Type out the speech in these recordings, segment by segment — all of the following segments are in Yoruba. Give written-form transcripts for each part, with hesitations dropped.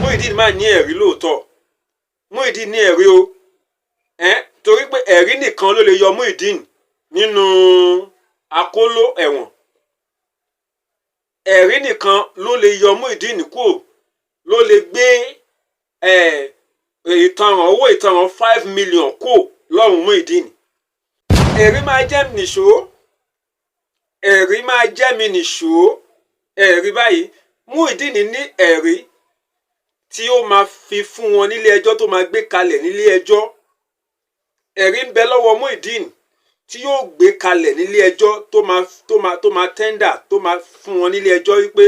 Muyideen máa ní ẹ̀rí lóòótọ́. Muyideen ní ẹ̀rí o. Torí pé ẹ̀rí nìkan ló lè yọ Muyideen nínú akóló ẹ̀wọ̀n. Ẹ̀rí nìkan ló lè yọ Muyideen kúrò, ló lè gbé owó ìtanràn 5 million kúrò lọ́rùn Muyideen. Ẹ̀rí máa jẹ́ mi nìṣó. Ẹ̀rí máa jẹ́ mi nìṣó. Ẹ̀rí báyìí Muyideen ní ẹ̀rí tí ó máa fi fún wọn nílé ẹjọ́, tó máa gbé kalẹ̀ nílé ẹjọ́. Ẹ̀rí ń bẹ lọ́wọ́ Muyideen tí yóò gbé kalẹ̀ nílé ẹjọ́, tó máa tẹ́ndà, tó máa fún wọn nílé ẹjọ́ wípé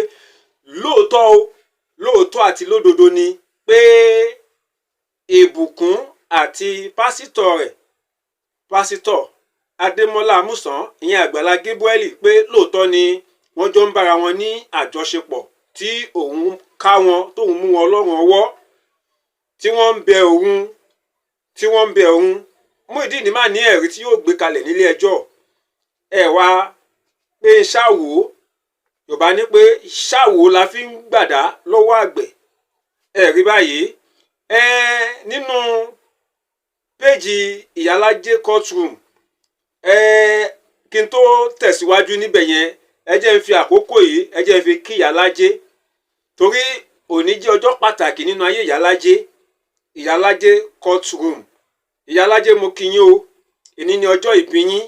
lóòótọ́ àti lódodo ni pé Ìbùkún àti pásítọ̀ rẹ̀, pásítọ̀ Adémọ́lá Àmúsàn, ìyẹn Àgbàlá Gabriel, pé lóòótọ́ ni wọ́n jọ ń bára wọn ní àjọṣepọ̀, tí òun ká wọn, tóun mú wọn lọ́rùn ọwọ́, tí wọ́n ń bẹ òun. Muyideen máa ní ẹ̀rí tí yóò gbé kalẹ̀ nílé ẹjọ́. Ẹ wá pé ṣáwo, Yorùbá ní pé ṣáwo la fi ń gbàdá lọ́wọ́ àgbẹ̀. Ẹ̀rí báyìí nínú péjì Ìyálájé courtroom. Kí n tó tẹ̀síwájú níbẹ̀ yẹn, ẹ jẹ́ n fi àkókò yìí, ẹ jẹ́ n fi kí Ìyálájé, torí òní jẹ́ ọjọ́ pàtàkì nínú ayé Ìyálájé. Ìyálájé courtroom. Ìyálájé, mo kí yín o. Èní ni ọjọ́ ìbí yín.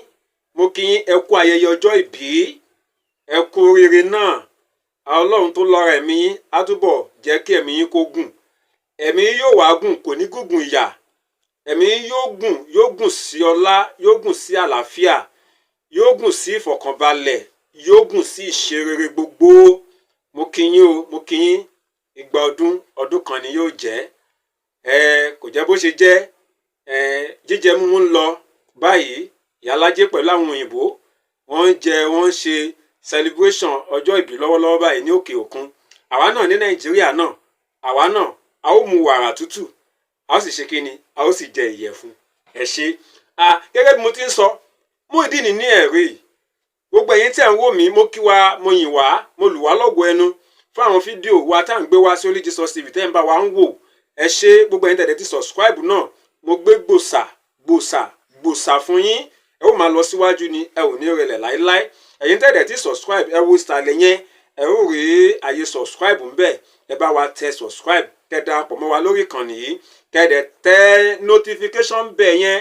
Mo kí yín, ẹ kú ayẹyẹ ọjọ́ ìbí. Ẹ kú oríire náà. Ọlọ́run tó lọ́ra ẹ̀mí yín á túbọ̀ jẹ́ kí ẹ̀mí yín kó gùn. Ẹ̀mí yóò wá gùn, kò ní gùngùn ìyà. Ẹ̀mí yóò gùn sí ọlá, yóò gùn sí àlàáfíà, yóò gùn sí ìfọ̀kànbalẹ̀, yóò gùn sí ìṣerere gbogbo. Mo kí yín o, mo kí yín. Ìgbà ọdún kan ni yóò jẹ́. Kò jẹ́ bó ṣe jẹ́. Jíjẹ mímú ń lọ báyìí. Ìyálájé pẹ̀lú àwọn òyìnbó wọ́n ń jẹ, wọ́n ń ṣe celebration ọjọ́ ìbí lọ́wọ́lọ́wọ́ báyìí ní òkè òkun. Àwa náà ní Nàìjíríà náà, àwa náà a ó mu wàrà tútù, a ó sì ṣe kíni, a ó sì jẹ ìyẹ̀fun. Ẹ ṣé. Gẹ́gẹ́ bí mo ti ń sọ, Muyideen ní ẹ̀rí. Gbogbo ẹ̀yin tí ẹ̀ ń wò mí, mo kí wa, mo yìn wá, mo lù wá lọ́gọ ẹnu fún àwọn fídíò wa tá à ń gbé wá sí Only Jesus TV tẹ́ ń bá wa ń wò. Ẹ ṣé. Gbogbo ẹ̀yin tẹ̀lé ti subscribe náà, mo gbé gbòsà fún yín. Ẹ ó máa lọ síwájú ni, ẹ ò ní rẹlẹ̀ láíláí. Ẹ̀yin tẹ̀lé ti subscribe, ẹ wo ìsàlẹ̀ yẹn, ẹ ó rí àyè subscribe ń bẹ. Ẹ bá wa tẹ subscribe, kẹ́ darapọ̀ mọ́ wa lórí ìkànnì yìí, kẹ́ dẹ̀ tẹ notification bell yẹn.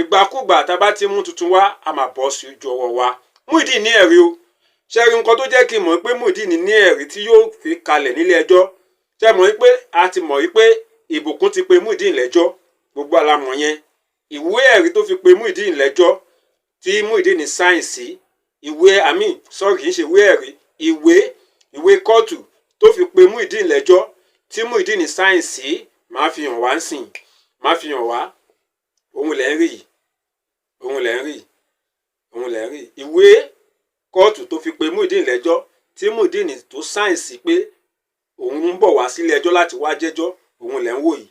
Ìgbàkúgbà tá bá ti mú tuntun wá, a máa bọ́ sí ojú ọwọ́ wa. Muyideen ní ẹ̀rí o. Ṣé rí nǹkan tó jẹ́ kí n mọ̀ pé Muyideen ní ẹ̀rí tí yóò fi kalẹ̀ nílé ẹjọ́? Ṣé mọ̀ pé a ti mọ̀ pé Ìbùkún ti pe Muyideen lẹ́jọ́? Gbogbo alamọ̀ yẹn. Ìwé ẹ̀rí tó fi pe Muyideen lẹ́jọ́ tí Muyideen sáìn sí, kì í ṣe ìwé ẹ̀rí, ìwé kóòtù tó fi pe Muyideen lẹ́jọ́ tí Muyideen sáìn sí, máa fi hàn wá ń sìn. Máa fi hàn wá. Òun lẹ́ ń rí. Ìwé kóòtù tó fi pe Muyideen lẹ́jọ́ tí Muyideen tó sáìn sí pé òun ń bọ̀ wá sílé ẹjọ́ láti wá jẹ́jọ́, òun lẹ́ ń wò yìí.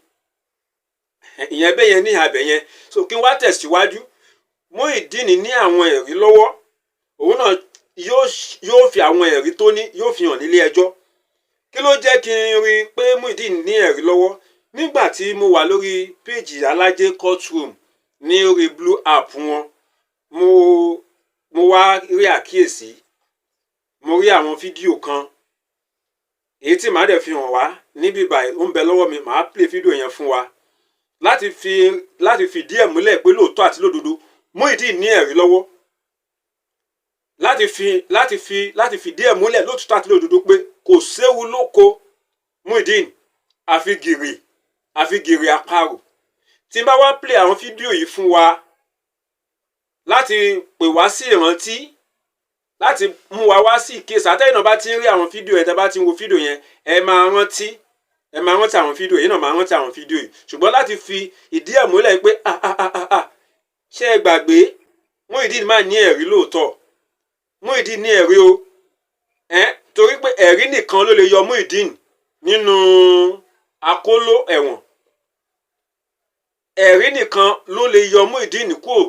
Ìyẹn bẹ́ẹ̀ yẹn ní abẹ yẹn. So kí n wá tẹ̀síwájú. Muyideen ní àwọn ẹ̀rí lọ́wọ́. Òun náà yóò fi àwọn ẹ̀rí tó ní, yóò fi hàn nílé ẹjọ́. Kí ló jẹ́ kí n rí pé Muyideen ní ẹ̀rí lọ́wọ́? Nígbà tí mo wà lórí péjì Ìyálájé courtroom ní orí blue app wọn, mo wá rí àkíyèsí. Mo rí àwọn fídíò kan èyí tí màá dẹ̀ fi hàn wá níbí báyìí, ó ń bẹ lọ́wọ́ mi. Màá play fídíò yẹn fún wa láti fìdí ẹ̀ múlẹ̀ pé lóòótọ́ àti lódodo Muyideen ní ẹ̀rí lọ́wọ́. Láti fìdí ẹ̀ múlẹ̀ lóòótọ́ àti lódodo pé kò séwu lóko Muyideen, àfi gìrì àparò. Tí n bá wá play àwọn fídíò yìí fún wa láti pè wá sí ìrántí, láti mú wa wá sí ìkéṣà. Àtẹ́yìn náà bá ti ń rí àwọn fídíò yẹn, tẹ́ bá ti ń wo fídíò yẹn, ẹ máa rántí àwọn fídíò yìí náà, máa rántí àwọn fídíò yìí. Ṣùgbọ́n láti fi ìdí ẹ̀ múlẹ̀ pé ṣé ẹ gbàgbé, Muyideen máa ní ẹ̀rí lóòótọ́. Muyideen ní ẹ̀rí o. Torí pé ẹ̀rí nìkan ló lè yọ Muyideen nínú akóló ẹ̀wọ̀n. Ẹ̀rí nìkan ló lè yọ Muyideen kúrò,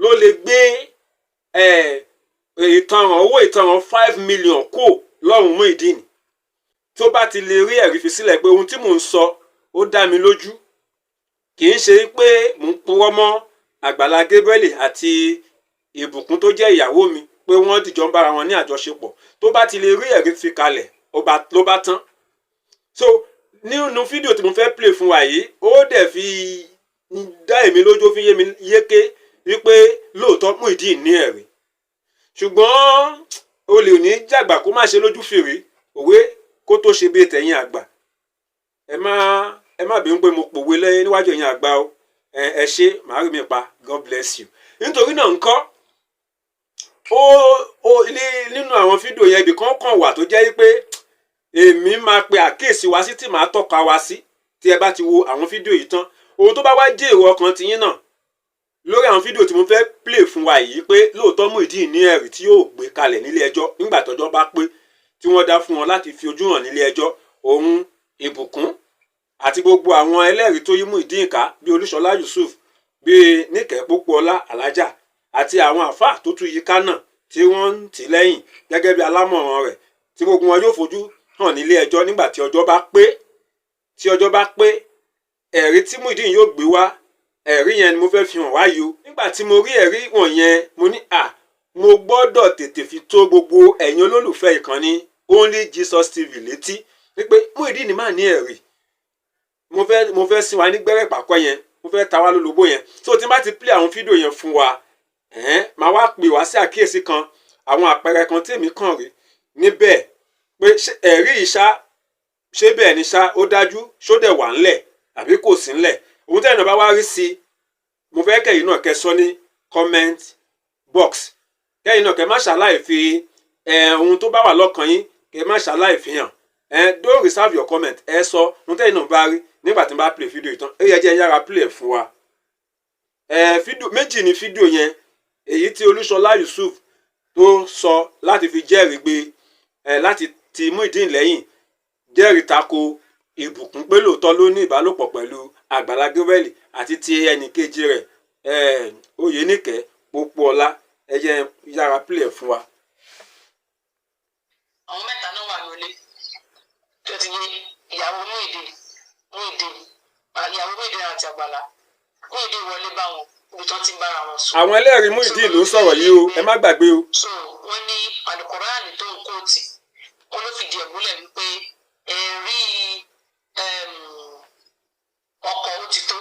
ló lè gbé owó ìtanràn 5 million kúrò lọ́rùn Muyideen. tó bá ti lè rí ẹ̀rí fi sílẹ̀ pé ohun tí mò ń sọ ó dá mi lójú, kì í ṣe pé mò ń purọ́ mọ́ Àgbàlá Gabriel àti Ìbùkún tó jẹ́ ìyàwó mi pé wọ́n dìjọ ń bára wọn ní àjọṣepọ̀, tó bá ti lè rí ẹ̀rí fi kalẹ̀ ló bá tán. So nínú fídíò tí mo fẹ́ play fún wa yìí, ó dẹ̀ fi dá èmi lójú, fi yé mi yéké wípé lóòótọ́ Muyideen ní ẹ̀rí. Ṣùgbọ́n olè ò ní jàgbà kó má ṣe lójú fèrè òwe kó tó ṣe bí tẹ̀yìn àgbà. Ẹ má bínú pé mo pòwe lẹ́yìn níwájú ẹ̀yin àgbà o. Ẹ ṣé, màá rí mi pa. God bless you. Nítorí náà ńkọ́ nínú àwọn fídíò yẹn ibì kan kàn wà tó jẹ́ pé èmi máa pe àkíyèsí wa sí tí màá tọ́ka wa sí tí ẹ bá ti wo àwọn fídíò yìí tán. Ohun tó bá wá jẹ́ èrò ọkàn tiyín náà lórí àwọn fídíò tí mo fẹ́ play fún wa yìí pé lóòótọ́ Muyideen ní ẹ̀rí tí yóò gbé kalẹ̀ nílé ẹjọ́ nígbà tọ́jọ́ bá pé tí wọ́n dá fún wọn láti fi ojú hàn nílé ẹjọ́, òun Ìbùkún àti gbogbo àwọn ẹlẹ́rìí tó yí Muyideen ká bí Olúṣọlá Yusuf, bí Níkẹ́ Pópóọlá Alájà àti àwọn àfáà tó tún yí ká náà tí wọ́n ń tì lẹ́yìn gẹ́gẹ́ bí alámọ̀ràn rẹ̀, tí gbogbo wọn yóò fojú hàn nílé ẹjọ́ nígbà tí ọjọ́ bá pé ẹ̀rí tí Muyideen yóò gbé wá, ẹ̀rí yẹn ni mo fẹ́ fi hàn wáyé o. Nígbà tí mo rí ẹ̀rí wọ̀nyẹn mo ní mo gbọ́dọ̀ tètè fi tó gbogbo ẹ̀yin olólùfẹ́ ìkànnì Only Jesus TV létí wípé Muyideen máa ní ẹ̀rí. Mo fẹ́ sin wa ní gbẹ́rẹ́ pàkọ́ yẹn, mo fẹ́ ta wá lólobó yẹn. So tí n bá ti play àwọn fídíò yẹn fún wa, màá wá pè wá sí àkíyèsí kan àwọn àpẹẹrẹ kan tí èmi kàn rí níbẹ̀ pé ẹ̀rí ìṣá ṣé bẹ́ẹ̀ ni ṣá ó dájú, ṣó dẹ̀ wà ńlẹ̀ àbí kò sí ńlẹ̀. Ohun tẹ́yìn náà bá wá rí sí mo fẹ́ kẹ́yìn náà kẹ́ sọ ní comment box. Kẹ́yìn náà kẹ́ má ṣàláì fi ohun tó bá wà lọ́kàn yín kẹ́ má ṣàláì fi hàn. Don't reserve your comment. Ẹ sọ ohun tẹ́yìn náà bá rí nígbà tí n bá play fídíò ìtàn. Ó yẹ jẹ́ yára play fún wa. Fídíò méjì ni fídíò yẹn, èyí tí Olúṣọlá Yusuf tó sọ láti fi jẹ́rìí gbé láti ti Muyideen lẹ́yìn, jẹ́rìí tako Ìbùkún pé lóòótọ́ ló ní ìbálòpọ̀ pẹ̀lú Àgbàlá Gabriel àti ti ẹnìkejì rẹ̀ Níkẹ́ Pópóọlá. Ẹ jẹ́ yára play fún wa. Àwọn mẹ́ta náà wà lólé tó ti yé ìyàwó Muyideen àti Àgbàlá. Muyideen wọlé bá wọn ibi tó ti ń bára wọn sùn. Àwọn ẹlẹ́rìí Muyideen ló sọ̀rọ̀ yìí o, ẹ má gbàgbé o. So wọ́n ní Àlùkùránì tó ń kóòtì, wọ́n ló fìdí ẹ̀ múlẹ̀ wípé ẹ̀rí ọkọ̀ ó ti tó.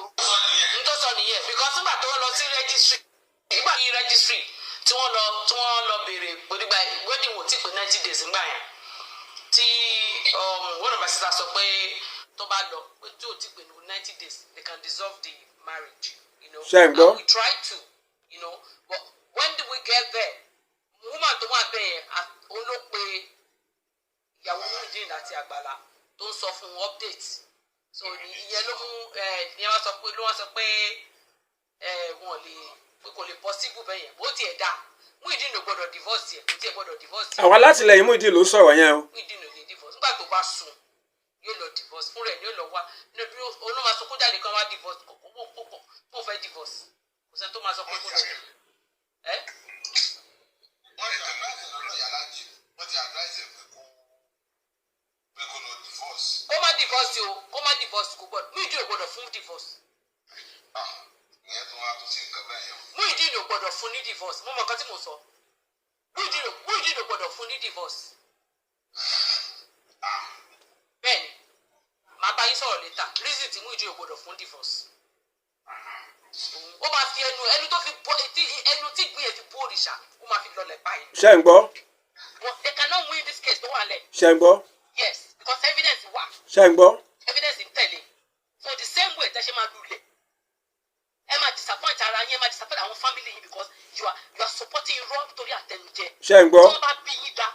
N tó sọ nìyẹn because nígbà tó wọ́n lọ sí registry tí wọ́n lọ béèrè gbòdìgbà wedding wò tí pé 90 days ńgbà yẹn tí one of my sisters sọ pé tó bá lọ pé tí ò tí pé 90 days they can dissolve the marriage, you know. And we try to, you know, but when did we get there? Woman tó wà bẹ́ẹ̀ yẹn òun ló pe ìyàwó Muyideen àti Àgbàlá tó ń sọ fún update. So ìyẹn ló mú ìyẹn wá sọ pé wọn lè pé kò lè possible bẹ́ẹ̀ yẹn bó tiẹ̀ dá Muyideen ò gbọ́dọ̀ divorce yẹn kò tiẹ̀ gbọ́dọ̀ divorce yẹn. Àwọn alátìlẹyìn Muyideen ló sọ̀rọ̀ yẹn o. Muyideen ò lè divorce nígbà tó bá sùn yóò lọ divorce fún rẹ̀ yóò lọ wá níbi olóma sọ kó jáde kan wá divorce kó fẹ́ divorce kò sẹ́ni tó máa sọ pé kó lọ divorce. Kó má divorce o, kó má divorce kò gbọ́dọ̀ Muyideen ò gbọ́dọ̀ fún divorce. Muyideen ò gbọ́dọ̀ fún ní divorce. Mo mọ nǹkan tí mo sọ. Muyideen ò gbọ́dọ̀ fún ní divorce. Bẹ́ẹ̀ni, màá bá yín sọ̀rọ̀ létà. Reason tí Muyideen ò gbọ́dọ̀ fún divorce. Ó máa fi ẹnu tó fi bọ́ ẹnu tí gbìyànjú fi bó òrìṣà ó máa fi lọlẹ̀ báyìí. Ṣé ń gbọ́? But they cannot win this case tó wà lẹ̀. Ṣé ń gbọ́? Yes, because evidence wà. Ṣé ń gbọ́? Evidence ń tẹ̀lé. So the same way tẹ́ ṣe máa lulẹ̀. Ẹ máa disappoint ara yín, ẹ máa disappoint àwọn family yín because you are supporting irọ́ nítorí àtẹnujẹ. Ṣé ń gbọ́? Tí wọ́n bá bí yín dá,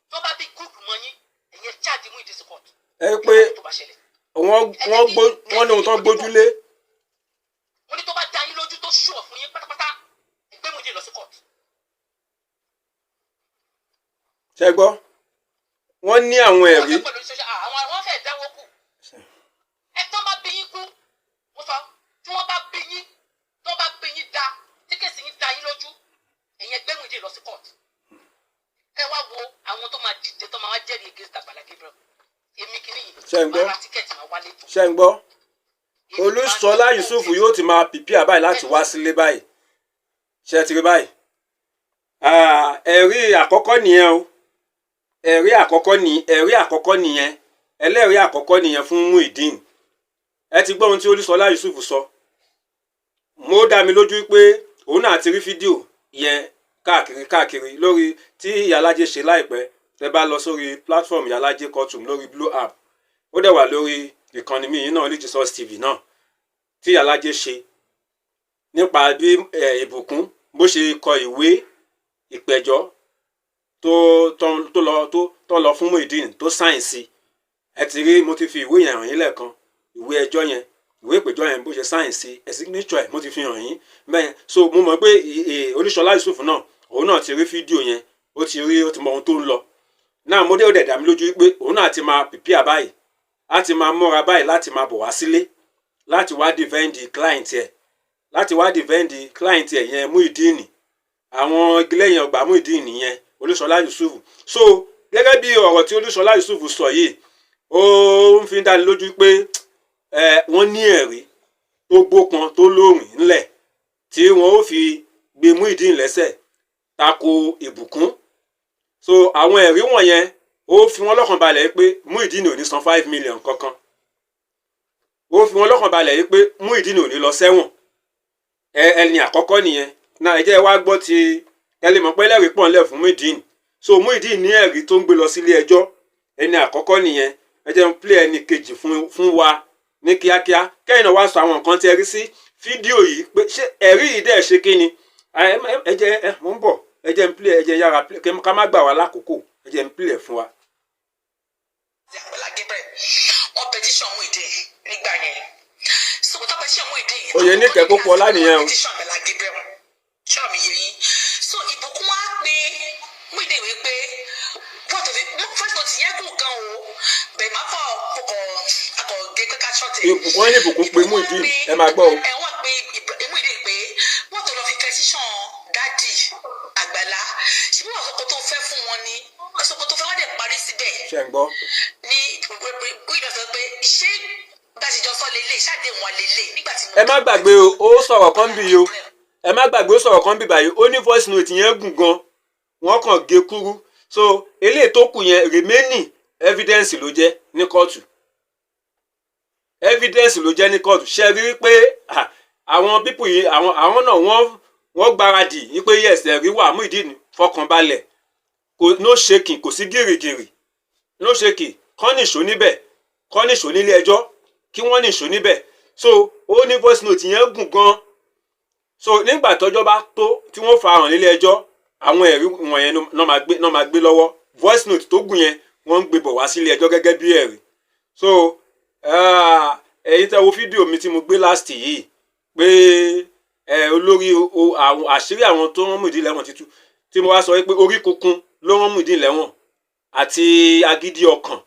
tí wọ́n bá bí gúrùpù mọ́ yín, ẹ̀yẹ charge Muyideen support. Ẹ pé wọ́n ní ohun tó gbójúlé. Wọ́n ní tó bá dá yín lójú tó ṣùọ̀ fún yín pátápátá, ẹgbẹ́ Muyideen lọ sí court. Ṣé gbọ́? Wọ́n ní àwọn ẹ̀rí. Àwọn fẹ́ẹ̀ dáwọ́ kù. Ẹ tó bá bí yín kú, mo sọ, tí wọ́n bá bí yín, tó bá bí yín dá, tí kèsì yín dá yín lójú, ẹ̀yin ẹgbẹ́ Muyideen lọ sí court. Ẹ wá wo àwọn tó máa dìde tó máa wá jẹ́rìí against Àgbàlá Gabriel. Èmi ṣé ń gbọ́ Olúṣọlá Yusuf yóò ti máa pìpìà báyìí láti wá sílé báyìí ṣé ti rí báyìí ẹ̀rí àkọ́kọ́ nìyẹn o ẹ̀rí àkọ́kọ́ nìyẹn ẹlẹ́rìí àkọ́kọ́ nìyẹn fún Muyideen ẹ ti gbọ́ ohun tí Olúṣọlá Yusuf sọ mo dá mi lójú pé òun náà ti rí fídíò yẹn káàkiri lórí tí Ìyálájé ṣe láìpẹ́ tẹ́ bá lọ sórí platform Ìyálájé courtroom lórí Blue app ó dẹ̀ wà lórí ìkànnì mi yìí náà ní Jesus TV náà tí Ìyálájé ṣe nípa bí Ìbùkún bó ṣe kọ ìwé ìpẹ̀jọ́ tó lọ fún Muyideen tó sáìn sí ẹ ti rí mo ti fi ìwé yẹn hàn yín lẹ́ẹ̀kan ìwé ẹjọ́ yẹn ìwé ìpẹ̀jọ́ yẹn bó ṣe sáìn sí signature ẹ̀ mo ti fi hàn yín bẹ́ẹ̀ so mo mọ̀ pé Olúṣọlá Yusuf náà òun náà ti rí fídíò yẹn ó ti mọ ohun tó ń lọ náà mo dé ó dẹ̀ dá mi lójú pé òun náà ti máa pìpìà báyìí á ti máa múra báyìí láti máa bọ̀ wá sílé láti wá defend client ẹ̀ yẹn Muyideen àwọn igilẹ́yìn ọgbà Muyideen yẹn Olúṣọlá Yusuf so gẹ́gẹ́ bí ọ̀rọ̀ tí Olúṣọlá Yusuf sọ yìí ó ń fi dá ní lójú pé wọ́n ní ẹ̀rí tó gbópọn tó lóòrìn ńlẹ̀ tí wọ́n ó fi gbé Muyideen lẹ́sẹ̀ tako Ìbùkún so àwọn ẹ̀rí wọ̀nyẹn ó fi wọ́n lọ́kàn balẹ̀ pé Muyideen ò ní san 5 million kankan ó fi wọ́n lọ́kàn balẹ̀ pé Muyideen ò ní lọ sẹ́wọ̀n ẹni àkọ́kọ́ nìyẹn náà ẹ jẹ́ wá gbọ́ ti ẹlẹ́mọ̀ pé ẹlẹ́rìí pọ̀ ńlẹ̀ fún Muyideen so Muyideen ní ẹ̀rí tó ń gbé lọ sílé ẹjọ́ ẹni àkọ́kọ́ nìyẹn ẹ jẹ́ ń play ẹni kejì fún wa ní kíákíá kẹ́yìn náà wá sọ àwọn nǹkan tí ẹ rí sí fídíò yìí pé ṣé ẹ̀rí yìí dẹ̀ ṣe kí ni ẹ jẹ́ mo ń bọ̀ ẹ jẹ́ ń play ẹ jẹ́ yára play ká má gbà wá lákòókò ẹ jẹ́ ń play fún wa. wọ́n petition Muyideen nígbà yẹn so wọ́n tó petition Muyideen yẹn. oyè ní kẹ́kọ̀ọ́ pọ̀ lánìyẹn o. ṣọ́ọ̀mù yẹn yín so Ìbùkún wá pé Muyideen wí pé first note yẹn gùn gan o bẹ́ẹ̀ máa fọ akọ̀gé pé ká ṣọ́ọ̀tì. Ìbùkún ní Ìbùkún pé Muyideen ẹ máa gbọ́ o. wọ́n pe Muyideen pé wọ́n tó lọ fi petition dádì Àgbàlá ṣé wọ́n sọ pé tó fẹ́ fún wọn ni wọ́n sọ pé tó fẹ́ wọ́n dẹ̀ parí síbẹ̀. ṣe ń gbọ́. ní Muyideen sọ pé ṣé gbàṣẹjọ sọ lélẹ̀ ṣáàdé wọn lélẹ̀ nígbà tí. ẹ má gbàgbé o ó sọ̀rọ̀ kan bí o ẹ má gbàgbé ó sọ̀rọ̀ kan bí báyìí ó ní voice note yẹn gùn gan wọ́n kàn gé kúrú so eléyìí tó kù yẹn remaining evidence ló jẹ́ ní kóòtù evidence ló jẹ́ ní kóòtù ṣe rí pé àwọn pípù yìí àwọn náà wọ́n gbáradì wípé yes ẹ̀rí wà Muyideen fọkànbalẹ̀ no shaking kò sí gìrìgìrì no shaking kọ́ nìṣó níbẹ̀ kọ́ nìṣó nílé ẹjọ́ kí wọ́n nìṣó níbẹ̀ so ó ní voice note yẹn gùn gan so nígbà tọ́jọ́ bá tó tí wọ́n fa hàn nílé ẹjọ́ àwọn ẹ̀rí wọ̀nyẹn náà máa gbé lọ́wọ́ voice note tó gùn yẹn wọ́n ń gbé bọ̀ wá sílé ẹjọ́ gẹ́gẹ́ bí ẹ̀rí so ẹ̀yin tẹ́ wo fídíò mi tí mo gbé last yìí pé olórí àṣírí àwọn tó rán Muyideen lẹ́wọ̀n títú tí mo wá sọ pé orí kunkun ló rán Muyideen lẹ́wọ̀n àti agídí ọkàn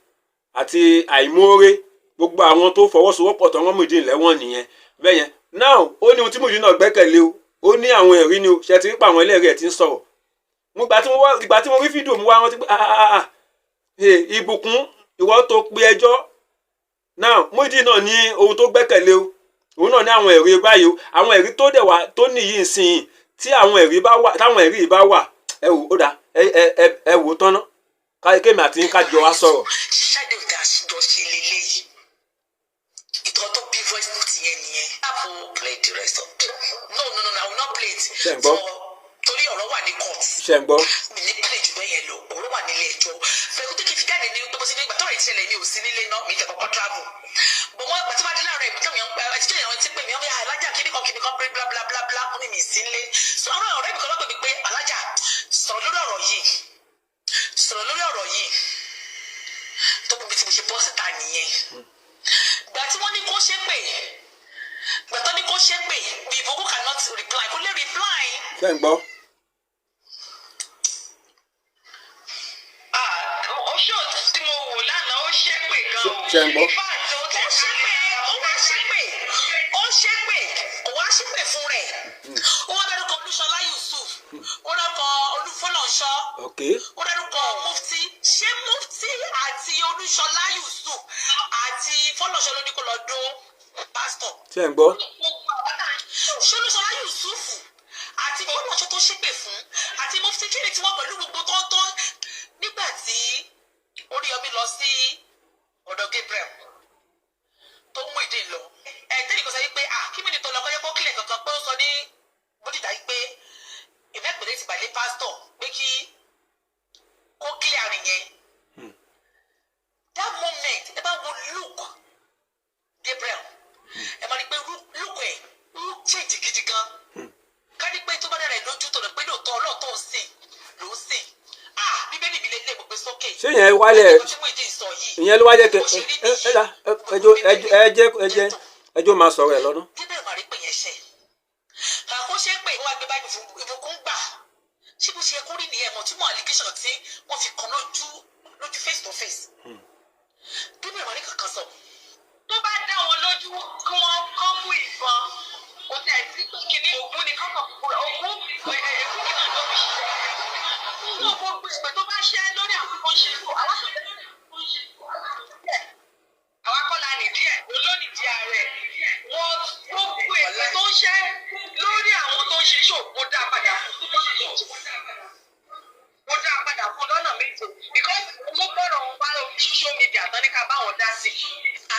àti àìmóore gbogbo àwọn tó fọwọ́sowọ́pọ̀ tó rán Muyideen lẹ́wọ̀n nìyẹn bẹ́ẹ̀ yẹn now ó ní ohun tí Muyideen náà gbẹ́kẹ̀lé o ó ní àwọn ẹ̀rí ni o ṣe ti rí pa àwọn ẹlẹ́rìí ẹ̀ tí ń sọ̀rọ̀ ìgbà tí mo rí fídíò mu wá rántí pé Ìbùkún ìwọ tó pe ẹjọ́ now Muyideen náà ní ohun tó gbẹ́kẹ̀lé o òun náà ní àwọn ẹ̀rí báyìí o àwọn ẹ̀rí tó dẹ̀ wá tó nìyí nsìn tí àwọn ẹ̀rí bá wà táwọn ẹ̀rí bá wà ẹ wò ó dà ẹ wò ó tán náà kéèmì àti yín kájọ wá sọ̀rọ̀. ṣáde òde àṣìjọ ṣe lélẹ́yìí ìtọ́ tó bí voice note yẹn nìyẹn. I will play the rest of it. No, I will not play it. ṣe ń gbọ́. torí ọ̀rọ̀ wà ní court. ṣe ń gbọ́. mi ní play jù bẹ́ẹ̀ yẹn lọ ọ̀rọ̀ wà nílé ẹjọ́ fẹ́ẹ́ kó tó kí n fi jáde ní tó bó sí ní ìgbà tó rẹ̀ ìṣẹ̀lẹ̀ mi ò sí nílé náà mi ìfẹ́ kọ́kọ́ travel. bọ̀ wọ́n pàtó bá dé láàárọ̀ ìbí tẹ̀mí ẹ̀jíjẹ́ ìyàwó ti pè mí ọ̀hún alájà kíníkan pé bla bla bla bla ó ní mi sí nílé. so àwọn ọ̀rẹ́ mi kan lọ́pọ̀ mi pé alájà sọ̀rọ̀ lórí ọ̀rọ̀ yìí tó bí ti mo ṣe bọ́ síta nìyẹn. gbà tí wọ́n ní kó ṣe pé gbàtọ́ ní kó ṣe pé Ìbùkún cannot reply kó lè reply. ṣe ń gbọ́. oṣù tí mo wò lánàá ó ṣe pé gan-an. ṣe ń gbọ́. ó ṣe pé kò wá ṣe pé fún rẹ̀ ó wá dárúkọ Olúṣọlá Yusuf ó dárúkọ Olúfọlọ́nṣọ́ ó dárúkọ Mufti ṣé Mufti àti Olúṣọlá Yusuf kó lọ dó pásítọ̀. ṣé ń gbọ́. Ṣolúṣọlá Yusufu àti olùwàṣọ tó ṣépè fún àti mufti kiri tí wọ́n pẹ̀lú gbogbo tó nígbà tí Oríyọmí lọ sí ọ̀dọ̀ Gabriel tó mú ìdí lọ. Tẹ́lẹ̀ kò sọ wípé kí mi ní tó lọ kọ́jọ́ kó kílẹ̀ kankan pé ó sọ ní bódìdá yìí pé ìmẹ́pẹ̀lẹ́ ti bàlẹ́ pásítọ̀ pé kí kó kílẹ̀ àrùn yẹn. That moment ẹ bá wo Luke Gabriel ẹ máa ní pé Luke ẹ̀ ń change gidi gan. Ká ní pé tó bá dára ẹ̀ lójú tó lọ pé lóòótọ́ ọlọ́ọ̀tọ́ ń sìn ló ń sìn. Bíbélì mi lè lé gbogbo sókè. ṣé ìyẹn wálẹ̀ ìyẹn ló wá jẹ́ ẹjọ́ máa sọ̀rọ̀ ẹ̀ lọ́nà. Gabriel máa rí pé yẹn ṣe àkóṣe pé wọ́n á gbé báyìí fún Ìbùkún gbà ṣé bó ṣe kó rí nìyẹn mọ̀ tí mo allegation tí wọ́n fi kàn lójú face to face. Gabriel máa rí kankan sọ. Tó bá dá wọn lójú kí wọ́n kọ́ mú ìbọn kò tẹ̀ sí kíní Ògún ni kọ́kọ́ Ògún èkú náà lórí. Ní ọ̀pọ̀ gbèsè tó bá ṣẹ́ lórí àwọn kan ṣe kó àwọn akọ́lá nìdí ẹ̀ olónìdí ààrẹ wọ́n gbogbo èpè tó ń ṣẹ́ lórí àwọn tó ń ṣe ṣòwò dá padà fún lọ́nà méje because mo gbọ́dọ̀ wọn bá lórí social media tán ní ká bá wọn dá sí i.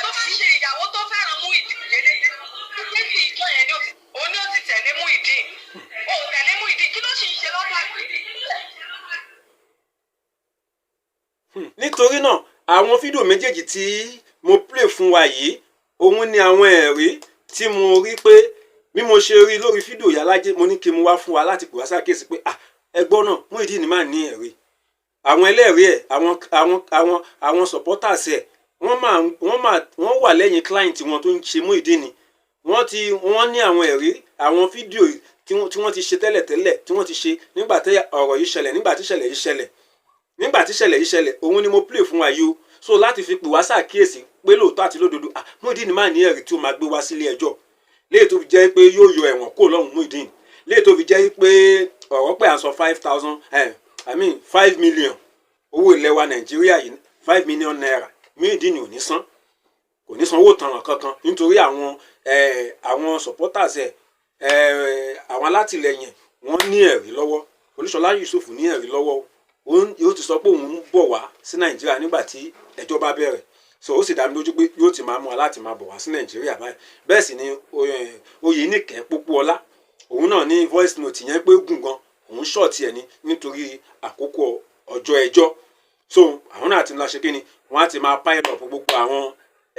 Tó bá ṣe ìyàwó tó fẹ́ràn Muyideen lélẹ́yìn ṣé kí ìjọ yẹn ní ó ti tẹ̀lé Muyideen ó tẹ̀lé Muyideen kí ló ṣe ń ṣe lọ́dọ̀ àgbẹ̀. Nítorí náà àwọn fídíò méjèèjì tí mo play fún wa yìí òun ni àwọn ẹ̀rí tí mo rí pé bí mo ṣe rí lórí fídíò Ìyálájé mo ní kí n mú wá fún wa láti pè wá ṣàkíyèsí pé ẹgbọ́n náà Muyideen máa ní ẹ̀rí àwọn ẹlẹ́rìí ẹ̀ àwọn supporters ẹ̀ wọ́n wà lẹ́yìn client wọn tó ń ṣe Muyideen ni wọ́n ní àwọn ẹ̀rí àwọn fídíò tí wọ́n ti ṣe tẹ́lẹ̀tẹ́lẹ̀ tí wọ́n ti ṣe nígbà tí ọ̀rọ̀ yìí ṣẹlẹ̀ nígbà tí ìṣẹ̀lẹ̀ yìí ṣẹlẹ̀ òun ni mo play fún wa yìí o so láti fi pè wá ṣàkíyèsí pé lóòótọ́ àti lódodo Muyideen máa ní ẹ̀rí tí ó máa gbé wá sílé ẹjọ́ léè tó fi jẹ́ pé yóò yọ ẹ̀wọ̀n kó lọ́rùn Muyideen léè tó fi jẹ́ pé ọ̀rọ̀ pé à ń sọ 5 million owó ilẹ̀ wa Nàìjíríà yìí 5 million naira Muyideen ò ní san owó tanràn kankan nítorí àwọn supporters ẹ̀ àwọn alátìlẹyìn wọn ní ẹ̀rí lọ́wọ́ Olúṣọlá Yusuf ní ẹ̀rí lọ́wọ́ yóò ti sọ pé òun ń bọ̀ wá sí Nàìjíríà nígbà tí ẹjọ́ bá bẹ̀rẹ̀ so ó sì dá mi lójú pé yóò ti máa mú wa láti máa bọ̀ wá sí Nàìjíríà báyìí bẹ́ẹ̀ sì ni Oyèníkẹ́ Pópóọlá òun náà ní voice note yẹn pé gùn gan òun ṣọ́ọ̀tì ẹ̀ ní nítorí àkókò ọjọ́ ẹjọ́ so àwọn náà ti ń la ṣe kíni wọ́n á ti máa pile up gbogbo àwọn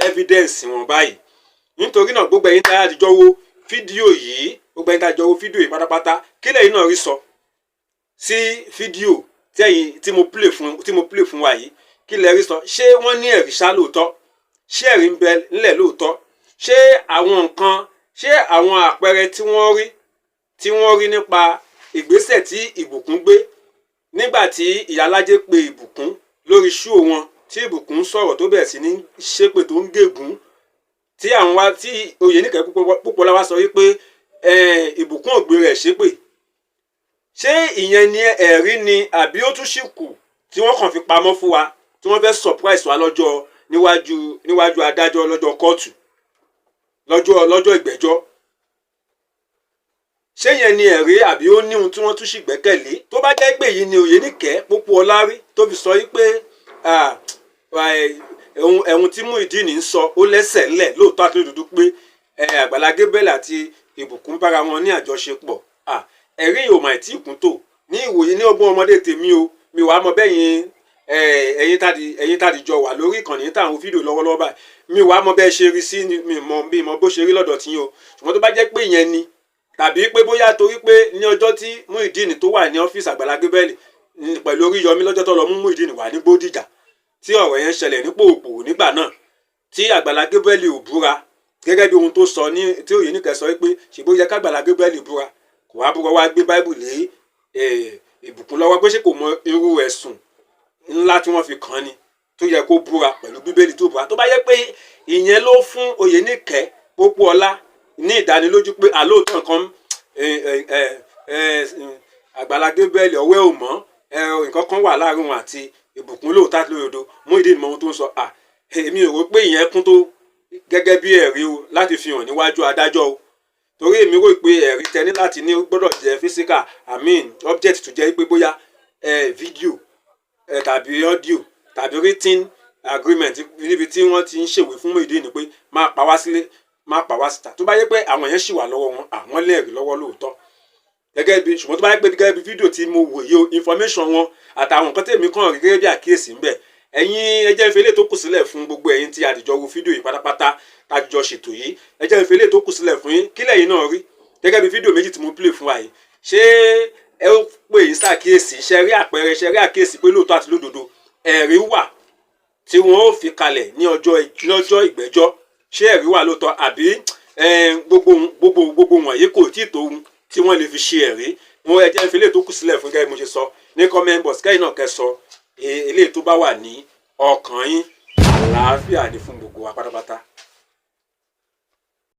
evidence wọn báyìí nítorí náà gbogbo ẹ̀yin tá a ti jọ wo fídíò yìí pátápátá kí lẹ́yìn náà rí sọ sí fídíò tí mo play fún wa yìí kí lẹ rí sọ ṣé wọ́n ní ẹ̀rí ṣá lóòótọ́ ṣé ẹ̀rí ń bẹ nílẹ̀ lóòótọ́ ṣé àwọn àpẹẹrẹ tí wọ́n rí nípa ìgbésẹ̀ tí Ìbùkún gbé nígbà tí Ìyálájé pe Ìbùkún lórí ṣú wọn tí Ìbùkún sọ̀rọ̀ tó bẹ̀rẹ̀ sí ní ṣépè tó ń gégùn tí Oyèníkẹ́ Pópóọlá wá sọ wípé Ìbùkún ò gbé rẹ̀ ṣépè ṣé ìyẹn ni ẹ̀rí ni àbí ó tún ṣì kù tí wọ́n kàn fi pamọ́ fún wa tí wọ́n fẹ́ surprise wa lọ́jọ́ níwájú adájọ́ lọ́jọ́ kóòtù lọ́jọ́ ìgbẹ́jọ́ ṣé yẹn ni ẹ̀rí àbí ó ní ohun tí wọ́n tún ṣì gbẹ́kẹ̀lé tó bá jẹ́ pé èyí ni Oyèníkẹ́ Pópóọlá rí tó fi sọ wípé ẹ̀hún tí Muyideen ń sọ ó lẹ́sẹ̀ ńlẹ̀ lóòótọ́ àti lódodo pé Àgbàlá Gabriel àti Ìbùkún bára wọn ní àjọṣepọ̀ ẹ̀rí yóò máa tí kún tó ní ìwòye ní ọgbọ́n ọmọdé tèmi o mi wàá mọ bẹ́yìn ẹ̀yin tàdí jọ wà lórí ìkànnì táwọn fídíò lọ́wọ́lọ́wọ́ báyìí mi wàá mọ bẹ́ẹ̀ ṣe rí sí mi mọ bó ṣe rí lọ́dọ̀ tí yín o ṣùgbọ́n tó bá jẹ́ pé ìyẹn ni tàbí pé bóyá torí pé ní ọjọ́ tí Muyideen tó wà ní ọ́fíìsì Àgbàlá Gabriel pẹ̀lú Oríyọmí lọ́jọ́ tó lọ mú Muyideen wà ní Bódìjà tí ọ̀rọ̀ yẹn ṣẹlẹ̀ ní pòòpò nígbà náà tí Àgbàlá Gabriel ò búra gẹ́gẹ́ bí ohun tó sọ ní tí Oyèníkẹ́ sọ pé ṣèbó yẹ kágbàlá Gabriel búra kò wá búra wá gbé báíbù lé Ìbùkún lọ́wọ́ pé ṣé kò mọ irú ẹ̀sùn ńlá tí wọ́n fi kàn ni tó yẹ kó búra pẹ̀lú Bíbélì tó búra tó bá yẹ pé ìyẹn ló fún Oyèníkẹ́ Pópóọlá ní ìdánilójú pé àlóòótọ́ nǹkan Àgbàlá Gabriel ọwẹ́ ò mọ́ nǹkan kan wà láàrin wọn àti Ìbùkún lóòótọ́ àti lódodo Muyideen mọ ohun tó ń sọ èmi ò rò pé ìyẹn kún tó gẹ́gẹ́ bí ẹ̀rí o láti fi hàn níwájú adájọ́ o torí èmi rò pé ẹ̀rí tẹni láti ní gbọ́dọ̀ jẹ́ physical object tó jẹ́ pé bóyá fídíò tàbí audio tàbí written agreement níbi tí wọ́n ti ń ṣèwé fún Muyideen ni pé máa pa wá sílé máa pa wá síta tó bá yẹ pé àwọn yẹn ṣì wà lọ́wọ́ wọn àwọn lẹ́ẹ̀rí lọ́wọ́ lóòótọ́ gẹ́gẹ́ bí ṣùgbọ́n tó bá yẹ pé gẹ́gẹ́ bí fídíò tí mo wòye o information wọn àtàwọn nǹkan tèmi kàn rí gẹ́gẹ́ bí àkíyèsí ń bẹ ẹ̀yin ẹ jẹ́ n fi eléyìí tó kù sílẹ̀ fún gbogbo ẹ̀yin tí àdìjọ wo fídíò yìí pátápátá àdìjọ ṣètò yìí ẹ jẹ́ n fi eléyìí tó kù sílẹ̀ fún yín kílẹ̀ yìí náà rí gẹ́gẹ́ bí fídíò méjì tí mo play fún wa yìí ṣé ẹ ó pè yín ṣàkíyèsí ṣe rí àpẹẹrẹ ṣe rí àkíyèsí pé lóòótọ́ àti lódodo ẹ̀rí wà tí wọ́n ó fi kalẹ̀ ní ọjọ́ ìgbẹ́jọ́ ṣé ẹ̀rí wà lóòótọ́ àbí gbogbo wọ̀nyí kò tí ì tó ohun tí wọ́n lè fi ṣe ẹ̀rí wọn ẹ jẹ́ n fi eléyìí tó kù sílẹ̀ fún gẹ́gẹ́ bí mo ṣe sọ ní comment box kẹ́yìn náà kẹ́ sọ eléyìí tó bá wà ní ọkàn yín àlàáfíà ni fún gbogbo wa pátápátá.